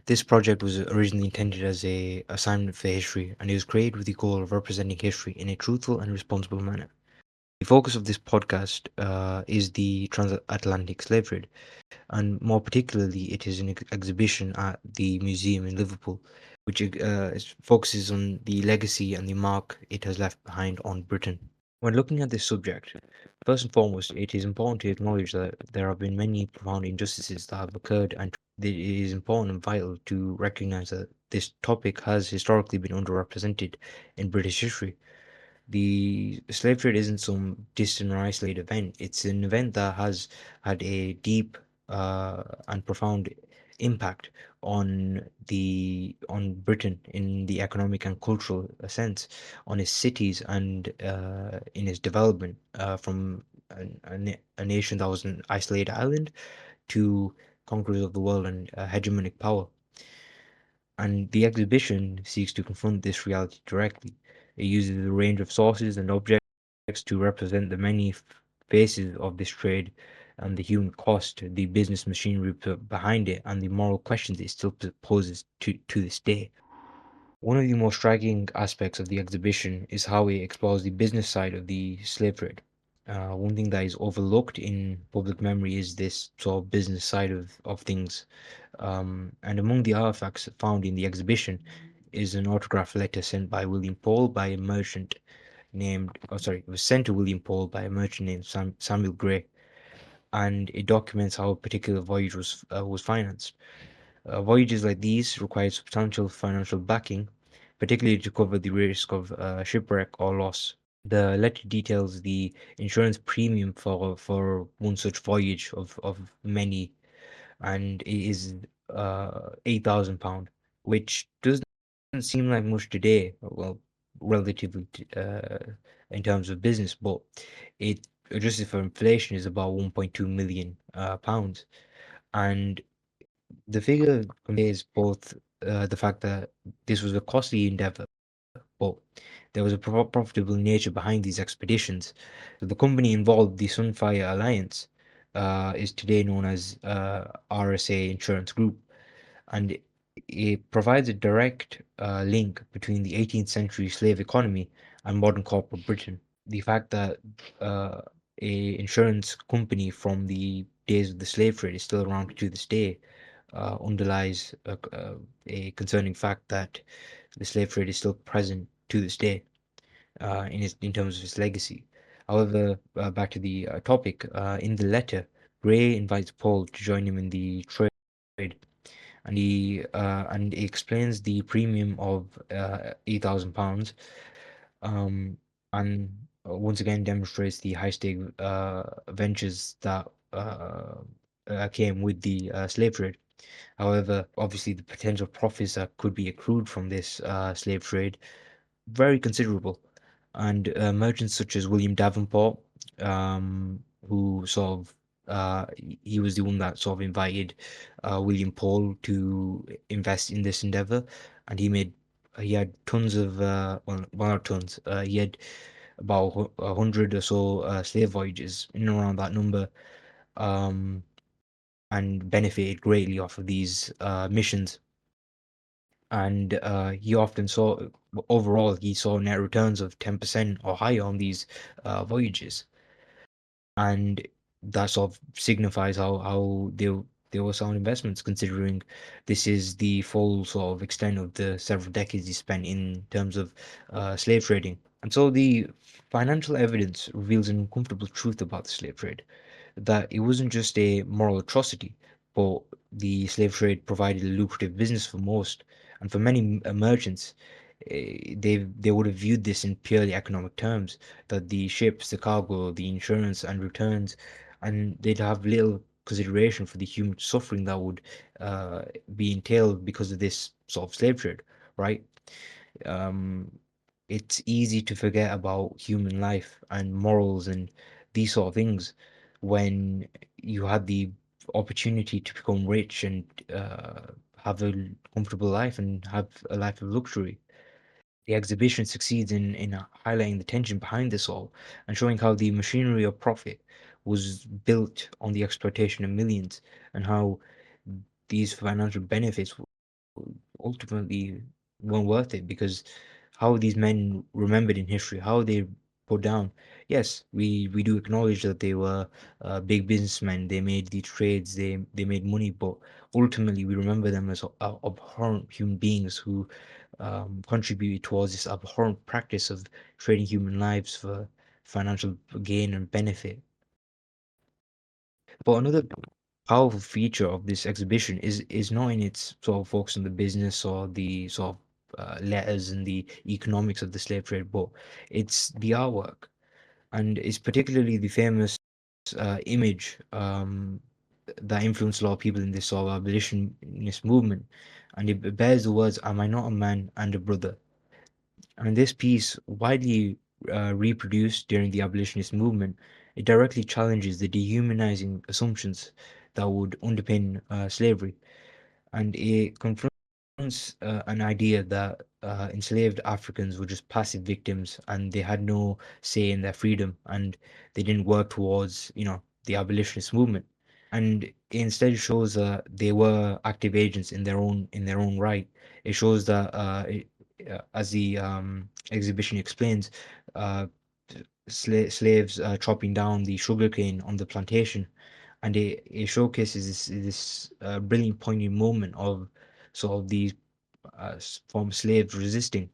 This project was originally intended as a assignment for history, and it was created with the goal of representing history in a truthful and responsible manner. The focus of this podcast is the transatlantic slave trade, and more particularly, it is an exhibition at the museum in Liverpool, which focuses on the legacy and the mark it has left behind on Britain. When looking at this subject, first and foremost, it is important to acknowledge that there have been many profound injustices that have occurred, and it is important and vital to recognise that this topic has historically been underrepresented in British history. The slave trade isn't some distant or isolated event. It's an event that has had a deep and profound impact on Britain in the economic and cultural sense, on its cities and in its development from a nation that was an isolated island to conquerors of the world and hegemonic power. And the exhibition seeks to confront this reality directly. It uses a range of sources and objects to represent the many faces of this trade and the human cost, the business machinery behind it, and the moral questions it still poses to this day. One of the most striking aspects of the exhibition is how it explores the business side of the slave trade. One thing that is overlooked in public memory is this sort of business side of things. And among the artifacts found in the exhibition is an autograph letter sent by William Paul by a merchant named, oh sorry, it was sent to William Paul by a merchant named Samuel Gray, and it documents how a particular voyage was financed. Voyages like these require substantial financial backing, particularly to cover the risk of shipwreck or loss. The letter details the insurance premium for one such voyage of many, and it is £8,000, which doesn't seem like much today. Well, relatively in terms of business, but it adjusted for inflation is about 1.2 million pounds, and the figure conveys both the fact that this was a costly endeavor, but there was a profitable nature behind these expeditions. So the company involved, the Sunfire Alliance, is today known as RSA Insurance Group, and it provides a direct link between the 18th century slave economy and modern corporate Britain. The fact that a insurance company from the days of the slave trade is still around to this day underlies a concerning fact that the slave trade is still present to this day in terms of its legacy. However, back to the topic, in the letter, Gray invites Paul to join him in the trade, and he explains the premium of £8,000, um, and once again demonstrates the high stake ventures that came with the slave trade. However, obviously the potential profits that could be accrued from this slave trade very considerable, and merchants such as William Davenport, who sort of he was the one that sort of invited William Paul to invest in this endeavor, and he had tons of well not tons, he had about 100 or so slave voyages in and around that number, um, and benefited greatly off of these missions. And he often saw overall he saw net returns of 10% or higher on these voyages, and that sort of signifies how they were sound investments, considering this is the full sort of extent of the several decades he spent in terms of slave trading. And so the financial evidence reveals an uncomfortable truth about the slave trade, that it wasn't just a moral atrocity, but the slave trade provided a lucrative business for most, and for many merchants, they would have viewed this in purely economic terms, that the ships, the cargo, the insurance and returns, and they'd have little consideration for the human suffering that would be entailed because of this sort of slave trade, right? Um, it's easy to forget about human life and morals and these sort of things when you had the opportunity to become rich and have a comfortable life and have a life of luxury. The exhibition succeeds in highlighting the tension behind this all and showing how the machinery of profit was built on the exploitation of millions, and how these financial benefits ultimately weren't worth it, because how are these men remembered in history, how are they put down? Yes, we do acknowledge that they were big businessmen. They made these trades. They made money, but ultimately we remember them as abhorrent human beings who contributed towards this abhorrent practice of trading human lives for financial gain and benefit. But another powerful feature of this exhibition is not in its sort of focus on the business or the sort of letters and the economics of the slave trade, but it's the artwork, and it's particularly the famous image that influenced a lot of people in this sort of abolitionist movement, and it bears the words, "Am I not a man and a brother?" And this piece, widely reproduced during the abolitionist movement, it directly challenges the dehumanizing assumptions that would underpin slavery, and it confronts an idea that enslaved Africans were just passive victims and they had no say in their freedom, and they didn't work towards, the abolitionist movement. And it instead shows that they were active agents in their own right. It shows that, as the exhibition explains, uh, slaves chopping down the sugarcane on the plantation, and it showcases this brilliant poignant moment of sort of these former slaves resisting.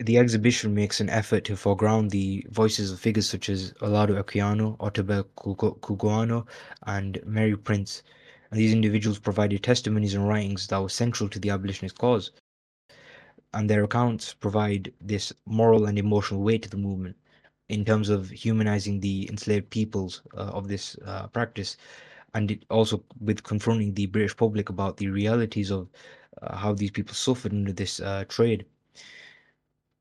The exhibition makes an effort to foreground the voices of figures such as Olado Equiano, Ottobel Cugoano, and Mary Prince. And these individuals provided testimonies and writings that were central to the abolitionist cause, and their accounts provide this moral and emotional weight to the movement in terms of humanizing the enslaved peoples of this practice, and it also with confronting the British public about the realities of how these people suffered under this trade.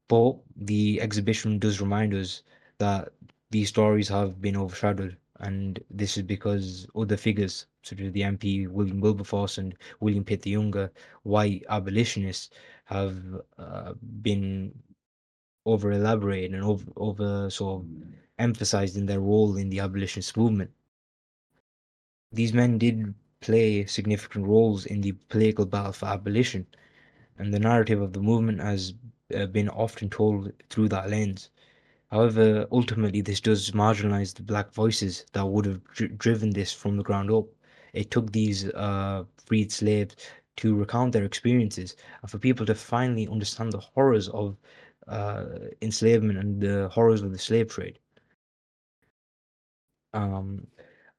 But the exhibition does remind us that these stories have been overshadowed, and this is because other figures, such as the MP William Wilberforce and William Pitt the Younger, white abolitionists, have been over elaborated and over sort of emphasized in their role in the abolitionist movement. These men did play significant roles in the political battle for abolition, and the narrative of the movement has been often told through that lens. However, ultimately, this does marginalize the black voices that would have driven this from the ground up. It took these freed slaves to recount their experiences and for people to finally understand the horrors of enslavement and the horrors of the slave trade. Um,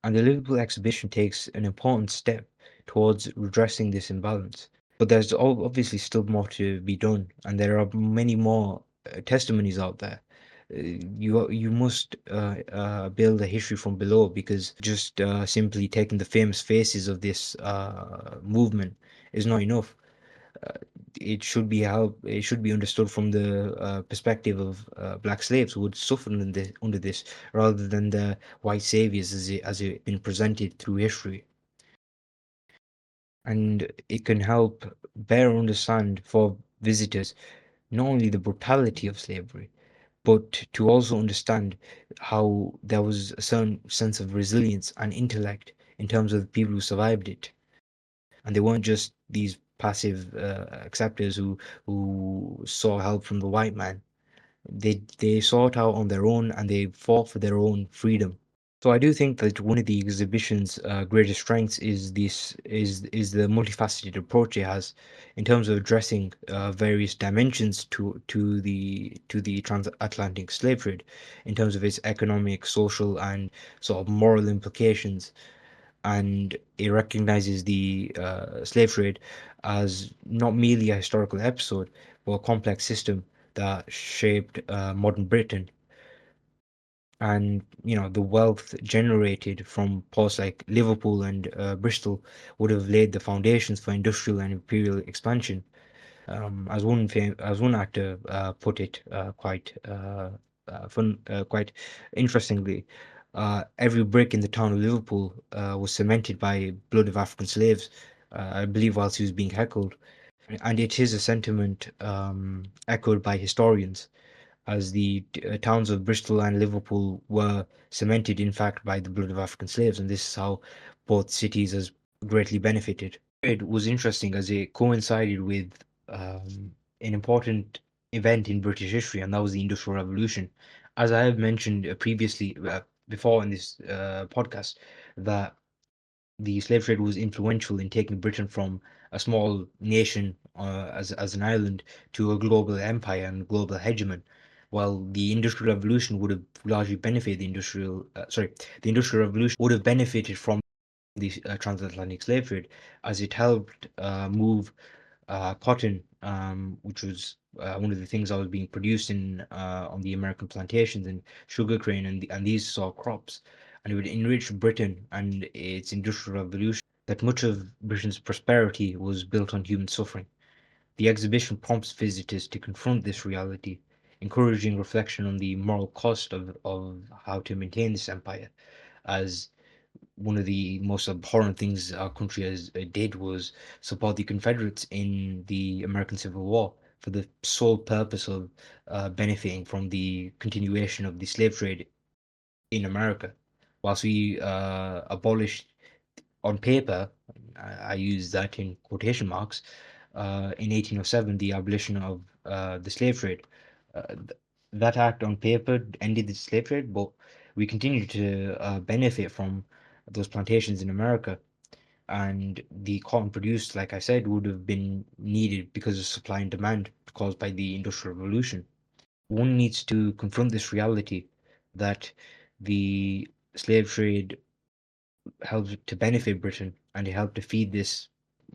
and the Liverpool exhibition takes an important step towards redressing this imbalance. But there's obviously still more to be done, and there are many more testimonies out there. You must build a history from below, because just simply taking the famous faces of this movement is not enough. Uh, it should be understood from the perspective of black slaves who would suffer under this, rather than the white saviors as it been presented through history. And it can help better understand for visitors not only the brutality of slavery, but to also understand how there was a certain sense of resilience and intellect in terms of the people who survived it, and they weren't just these passive acceptors who saw help from the white man. They sought out on their own, and they fought for their own freedom. So I do think that one of the exhibition's greatest strengths is the multifaceted approach it has in terms of addressing various dimensions to the transatlantic slave trade, in terms of its economic, social, and sort of moral implications. And it recognizes the slave trade as not merely a historical episode, but a complex system that shaped modern Britain. And the wealth generated from ports like Liverpool and Bristol would have laid the foundations for industrial and imperial expansion. As one actor put it quite interestingly, every brick in the town of Liverpool was cemented by blood of African slaves, I believe, whilst he was being heckled. And it is a sentiment echoed by historians, as the towns of Bristol and Liverpool were cemented, in fact, by the blood of African slaves, and this is how both cities has greatly benefited. It was interesting as it coincided with an important event in British history, and that was the Industrial Revolution. As I have mentioned previously, before in this podcast, that the slave trade was influential in taking Britain from a small nation as an island to a global empire and global hegemon. While the Industrial Revolution would have largely benefited the Industrial Revolution would have benefited from the transatlantic slave trade, as it helped move cotton, which was one of the things that was being produced in on the American plantations, and sugarcane, and these saw crops, and it would enrich Britain and its industrial revolution. That much of Britain's prosperity was built on human suffering. The exhibition prompts visitors to confront this reality, encouraging reflection on the moral cost of how to maintain this empire, as one of the most abhorrent things our country has did was support the Confederates in the American Civil War for the sole purpose of benefiting from the continuation of the slave trade in America. Whilst we abolished on paper, I use that in quotation marks, in 1807, the abolition of the slave trade. That act on paper ended the slave trade, but we continue to benefit from those plantations in America. And the cotton produced, like I said, would have been needed because of supply and demand caused by the Industrial Revolution. One needs to confront this reality that the slave trade helped to benefit Britain, and it helped to feed this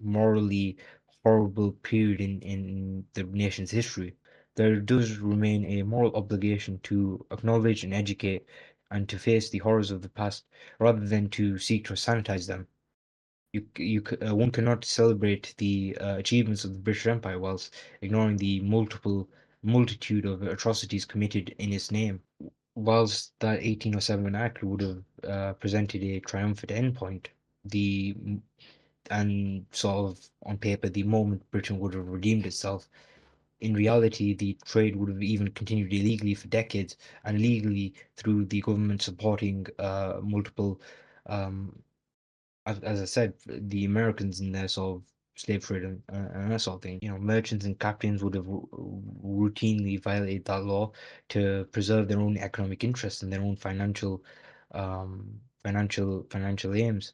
morally horrible period in the nation's history. There does remain a moral obligation to acknowledge and educate and to face the horrors of the past rather than to seek to sanitize them. One cannot celebrate the achievements of the British Empire whilst ignoring the multitude of atrocities committed in its name. Whilst that 1807 Act would have presented a triumphant endpoint, the and sort of on paper, the moment Britain would have redeemed itself, in reality, the trade would have even continued illegally for decades, and illegally through the government supporting multiple, um, as I said, the Americans in their sort of slave trade and that sort of thing. Merchants and captains would have routinely violated that law to preserve their own economic interests and their own financial aims.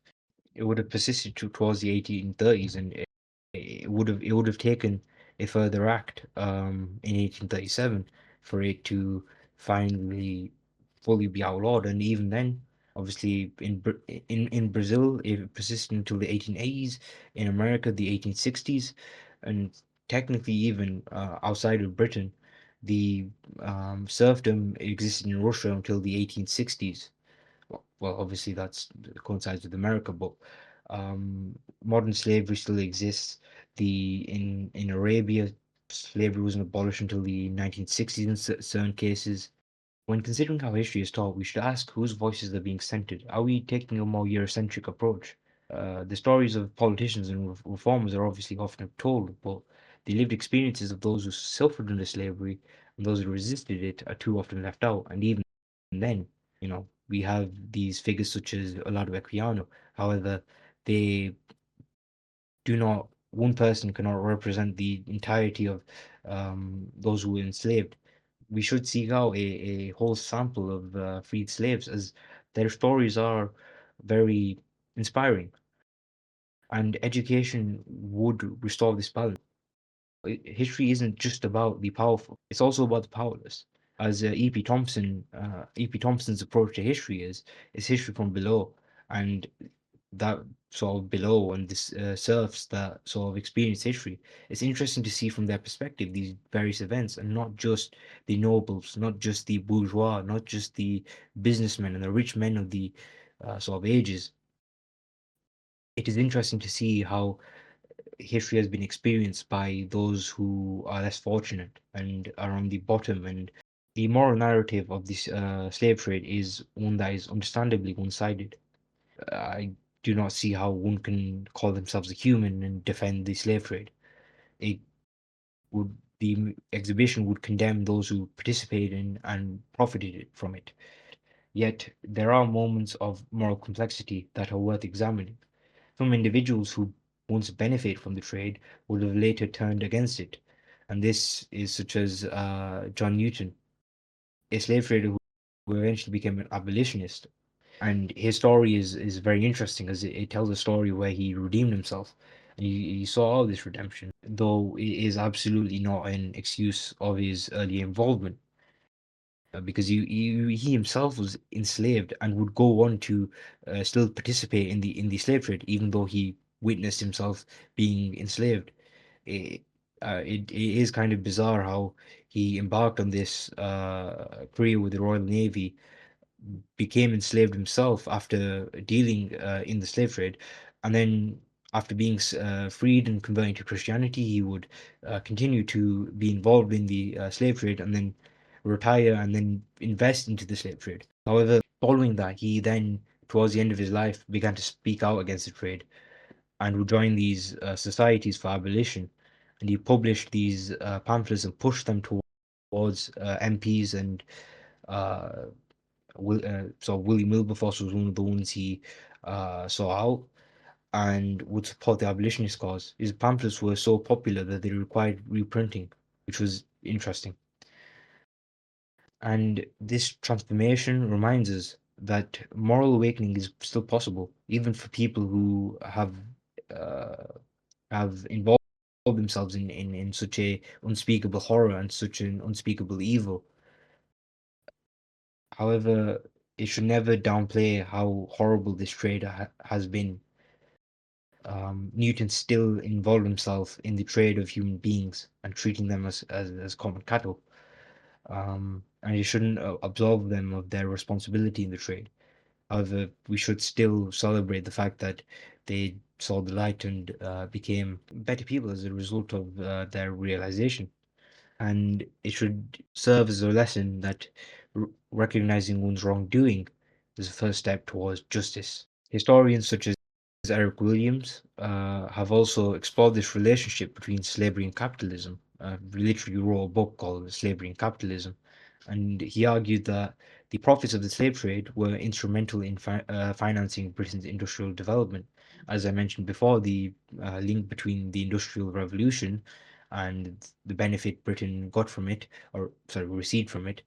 It would have persisted towards the 1830s, and it would have taken a further act in 1837 for it to finally fully be outlawed. And even then, obviously, in Brazil, it persisted until the 1880s. In America, the 1860s, and technically even outside of Britain, the serfdom existed in Russia until the 1860s. Well, obviously that's coincides with America, but modern slavery still exists. The in Arabia, slavery wasn't abolished until the 1960s in certain cases. When considering how history is taught, we should ask whose voices are being centered. Are we taking a more Eurocentric approach? The stories of politicians and reformers are obviously often told, but the lived experiences of those who suffered under slavery and those who resisted it are too often left out. And even then, we have these figures such as Olado Equiano. However, they do not. One person cannot represent the entirety of those who were enslaved. We should seek out a whole sample of freed slaves, as their stories are very inspiring, and education would restore this balance. History isn't just about the powerful; it's also about the powerless. As E.P. Thompson's approach to history is history from below, and that sort of below and this serfs that sort of experience history. It's interesting to see from their perspective these various events, and not just the nobles, not just the bourgeois, not just the businessmen and the rich men of the sort of ages. It is interesting to see how history has been experienced by those who are less fortunate and are on the bottom. And the moral narrative of this slave trade is one that is understandably one-sided. I do not see how one can call themselves a human and defend the slave trade. It the exhibition would condemn those who participated in and profited from it. Yet there are moments of moral complexity that are worth examining. Some individuals who once benefit from the trade would have later turned against it. And this is such as John Newton, a slave trader who eventually became an abolitionist. And his story is very interesting as it tells a story where he redeemed himself. And you saw all this redemption, though it is absolutely not an excuse of his early involvement, because he himself was enslaved and would go on to still participate in the slave trade, even though he witnessed himself being enslaved. It, it is kind of bizarre how he embarked on this career with the Royal Navy, became enslaved himself after dealing in the slave trade, and then after being freed and converting to Christianity, he would continue to be involved in the slave trade and then retire and then invest into the slave trade. However, following that, he then, towards the end of his life, began to speak out against the trade and would join these societies for abolition. And he published these pamphlets and pushed them towards MPs and uh, so William Wilberforce was one of the ones he saw out and would support the abolitionist cause. His pamphlets were so popular that they required reprinting, which was interesting. And this transformation reminds us that moral awakening is still possible, even for people who uh, have involved themselves in such a unspeakable horror and such an unspeakable evil. However, it should never downplay how horrible this trade has been. Newton still involved himself in the trade of human beings and treating them as common cattle. And you shouldn't absolve them of their responsibility in the trade. However, we should still celebrate the fact that they saw the light and became better people as a result of their realization. And it should serve as a lesson that recognizing one's wrongdoing is the first step towards justice. Historians such as Eric Williams have also explored this relationship between slavery and capitalism. Literally wrote a book called Slavery and Capitalism, and he argued that the profits of the slave trade were instrumental in financing Britain's industrial development. As I mentioned before, the link between the Industrial Revolution and the benefit Britain got from it, or sorry, received from it,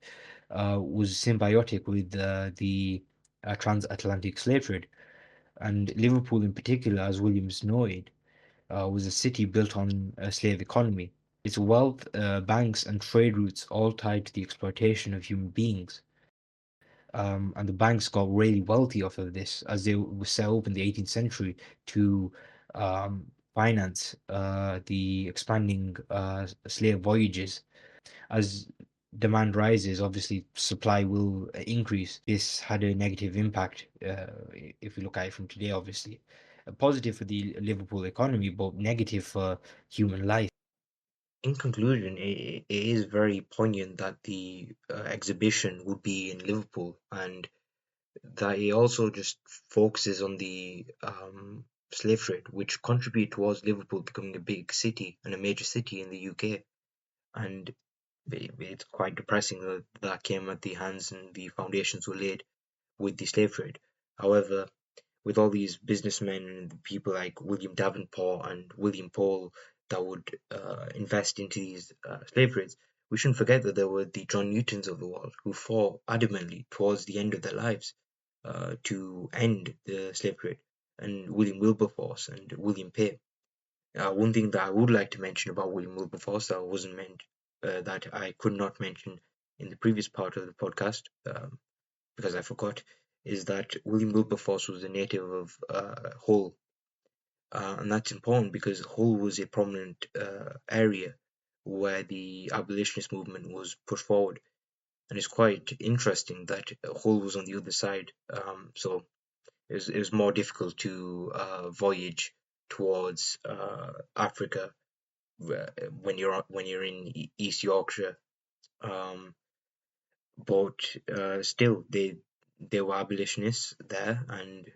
was symbiotic with the transatlantic slave trade. And Liverpool, in particular, as Williams noted, was a city built on a slave economy. Its wealth, banks, and trade routes all tied to the exploitation of human beings. And the banks got really wealthy off of this as they were set up in the 18th century to finance the expanding slave voyages. As demand rises, obviously supply will increase. This had a negative impact if we look at it from today, obviously. Positive for the Liverpool economy, but negative for human life. In conclusion, it is very poignant that the exhibition would be in Liverpool and that it also just focuses on the slave trade, which contribute towards Liverpool becoming a big city and a major city in the UK. And it's quite depressing that that came at the hands and the foundations were laid with the slave trade. However, with all these businessmen and people like William Davenport and William Pole that would invest into these slave trades, we shouldn't forget that there were the John Newtons of the world who fought adamantly towards the end of their lives to end the slave trade, and William Wilberforce and William Pitt. One thing that I would like to mention about William Wilberforce that wasn't meant that I could not mention in the previous part of the podcast because I forgot is that William Wilberforce was a native of Hull, and that's important because Hull was a prominent area where the abolitionist movement was pushed forward, and it's quite interesting that Hull was on the other side. So it was more difficult to voyage towards Africa when you're in East Yorkshire. Um, but still, they were abolitionists there, and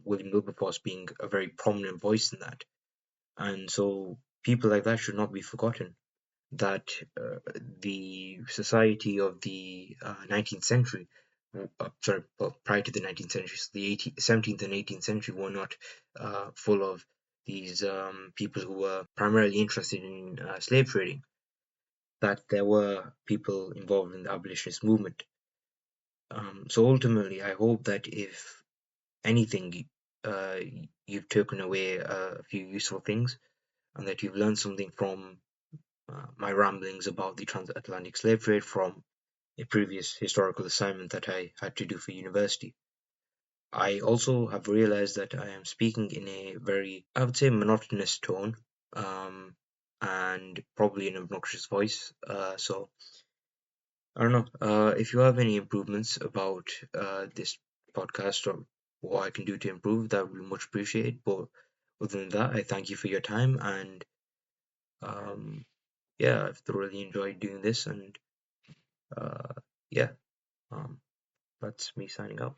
William Wilberforce being a very prominent voice in that. And so people like that should not be forgotten. That the society of the 19th century, well, prior to the 19th century, so the 17th and 18th century were not full of these people who were primarily interested in slave trading, that there were people involved in the abolitionist movement. So ultimately, I hope that if anything, uh, you've taken away a few useful things, and that you've learned something from my ramblings about the transatlantic slave trade from a previous historical assignment that I had to do for university. I also have realized that I am speaking in a very, I would say, monotonous tone, um, and probably an obnoxious voice. So I don't know. If you have any improvements about this podcast or what I can do to improve, that would be much appreciated. But other than that, I thank you for your time, and um, yeah, I've thoroughly enjoyed doing this, and uh, yeah, um, that's me signing out.